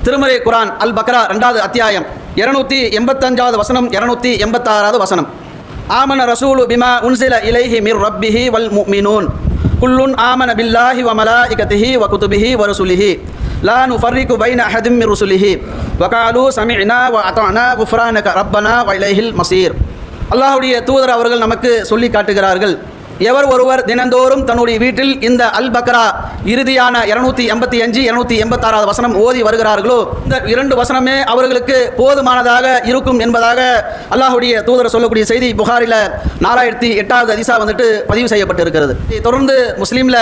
திருமறை குரான் அல் பக்ரா 2வது அத்தியாயம் 285வது வசனம் 286வது வசனம். ஆமன ரசூலு பிமா உன்சில இலைஹி மிர் ரப்பிஹி வல் முஃமினூன் குல்லுன் ஆமன பில்லாஹி வ மலாயிகத்திஹி வ குதுபிஹி வ ருசுலிஹி லா நுஃபர்ரிகு பைன அஹதின் மிர் ருசுலிஹி வ காலூ சமிஅனா வ அதானா குஃப்ரானக ரப்பனா வ இலைஹில் மஸீர். அல்லாஹ்வுடைய தூதர் அவர்கள் நமக்கு சொல்லி காட்டுகிறார்கள், எவர் ஒருவர் தினந்தோறும் தன்னுடைய வீட்டில் இந்த அல் பக்ரா இறுதியான 285 286வது வசனம் ஓதி வருகிறார்களோ, இந்த 2 வசனமே அவர்களுக்கு போதுமானதாக இருக்கும் என்பதாக அல்லாஹ்வுடைய தூதர் சொல்லக்கூடிய செய்தி புகாரில 4008வது ஹதீஸா பதிவு செய்யப்பட்டிருக்கிறது. தொடர்ந்து முஸ்லீம்ல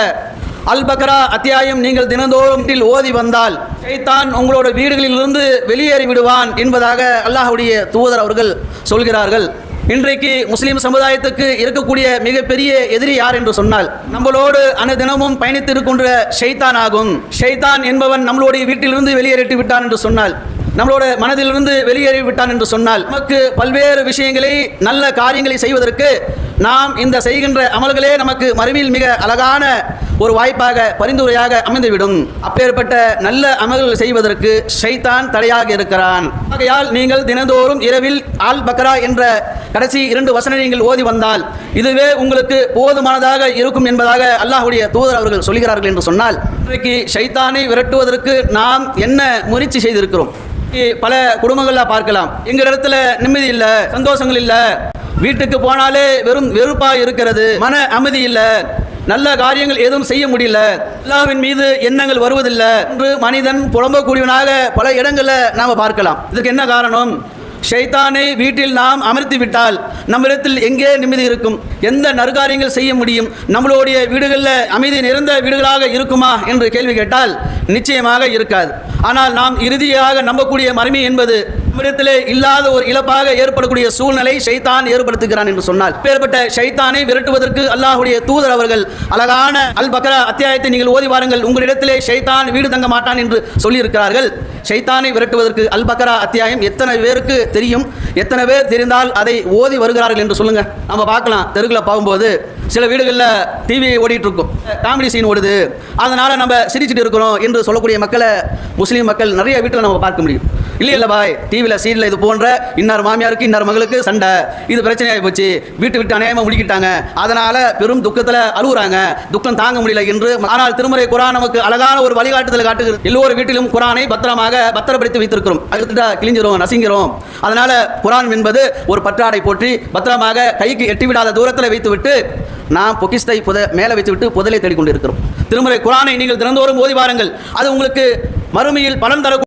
அல் பக்ரா அத்தியாயம் நீங்கள் தினந்தோறும் ஓதி வந்தால் ஷைத்தான் உங்களோட வீடுகளிலிருந்து வெளியேறி விடுவான் என்பதாக அல்லாஹ்வுடைய தூதர் அவர்கள் சொல்கிறார்கள். இன்றைக்கு முஸ்லீம் சமுதாயத்துக்கு இருக்கக்கூடிய மிகப்பெரிய எதிரி யார் என்று சொன்னால், நம்மளோடு அனுதினமும் பயணித்திருக்கின்ற ஷைத்தான் ஆகும். ஷைத்தான் என்பவன் நம்மளுடைய வீட்டிலிருந்து வெளியேறிட்டு விட்டான் என்று சொன்னால், நம்மளோட மனதிலிருந்து வெளியேறி விட்டான் என்று சொன்னால், நமக்கு பல்வேறு விஷயங்களை நல்ல காரியங்களை செய்வதற்கு நாம் இந்த செய்கின்ற அமல்களே நமக்கு மறுமையில் மிக அழகான ஒரு வாய்ப்பாக பரிந்துரையாக அமைந்துவிடும். அப்பேற்பட்ட நல்ல அமல்கள் செய்வதற்கு ஷைத்தான் தடையாக இருக்கிறான். ஆகையால் நீங்கள் தினந்தோறும் இரவில் அல் பக்ரா என்ற கடைசி 2 வசனங்களை நீங்கள் ஓதி வந்தால் இதுவே உங்களுக்கு போதுமானதாக இருக்கும் என்பதாக அல்லாஹ்வுடைய தூதர் அவர்கள் சொல்கிறார்கள் என்று சொன்னால், இன்றைக்கு ஷைத்தானை விரட்டுவதற்கு நாம் என்ன முயற்சி செய்திருக்கிறோம்? பல குடும்பங்களில் பார்க்கலாம், எங்கள் இடத்துல நிம்மதி இல்லை, சந்தோஷங்கள் இல்லை, வீட்டுக்கு போனாலே வெறும் வெறுப்பாக இருக்கிறது, மன அமைதி இல்லை, நல்ல காரியங்கள் எதுவும் செய்ய முடியல, அல்லாஹ்வின் மீது எண்ணங்கள் வருவதில்லை என்று மனிதன் புலம்பக்கூடியவனாக பல இடங்களில் நாம் பார்க்கலாம். இதுக்கு என்ன காரணம்? ஷைத்தானை வீட்டில் நாம் அமர்த்தி விட்டால் நம்மிடத்தில் எங்கே நிம்மதி இருக்கும்? எந்த நற்காரியங்கள் செய்ய முடியும்? நம்மளுடைய வீடுகளில் அமைதி நிறைந்த வீடுகளாக இருக்குமா என்று கேள்வி கேட்டால் நிச்சயமாக இருக்காது. ஆனால் நாம் இறுதியாக நம்பக்கூடிய மறுமை என்பது நம்மிடத்திலே இல்லாத ஒரு இழப்பாக ஏற்படக்கூடிய சூழ்நிலை ஷைத்தான் ஏற்படுத்துகிறான் என்று சொன்னால், பேர்பட்ட ஷைத்தானை விரட்டுவதற்கு அல்லாஹ்வுடைய தூதர் அவர்கள் அழகான அல் பக்ரா அத்தியாயத்தை நீங்கள் ஓதி வாருங்கள், உங்களிடத்திலே ஷைத்தான் வீடு தங்க மாட்டான் என்று சொல்லியிருக்கிறார்கள். ஷைத்தானை விரட்டுவதற்கு அல் பக்ரா அத்தியாயம் எத்தனை பேருக்கு தெரியும்? எத்தனை பேர் தெரிந்தால் அதை ஓதி வருகிறார்கள் என்று சொல்லுங்க. நம்ம பார்க்கலாம், தெருவில் போகும்போது சில வீடுகளில் டிவி ஓடிட்டு இருக்கும், காமெடி சீன் ஓடுது, அதனால நம்ம சிரிச்சுட்டு இருக்கிறோம் என்று சொல்லக்கூடிய மக்களை முஸ்லீம் மக்கள் நிறைய வீட்டில் நம்ம பார்க்க முடியும். இல்லை பாய், டிவியில் சீரில் இது போன்ற இன்னார் மாமியாருக்கு இன்னார் மகளுக்கு சண்டை, இது பிரச்சனையாகி போச்சு, விட்டு அநியாயமாக முடிக்கிட்டாங்க, அதனால பெரும் துக்கத்தில் அழுகுறாங்க, துக்கம் தாங்க முடியல என்று. ஆனால் திருமறை குரான் நமக்கு அழகான ஒரு வழிகாட்டுதல் காட்டுகிறது. எல்லோரு வீட்டிலும் குரானை பத்திரப்படுத்தி வைத்திருக்கிறோம், அதுக்கிட்ட கிழிஞ்சிரும், நசிங்கிறோம். அதனால குரான் என்பது ஒரு பற்றாடை போற்றி பத்திரமாக கைக்கு எட்டிவிடாத தூரத்தில் வைத்துவிட்டு நாம் பொக்கிஸ்தை மேலே வைத்துவிட்டு புதலை தேடிக்கொண்டிருக்கிறோம். திருமறை குரானை நீங்கள் தினந்தோறும் ஓதி வாருங்கள், அது உங்களுக்கு மறுமையில் பலன் தர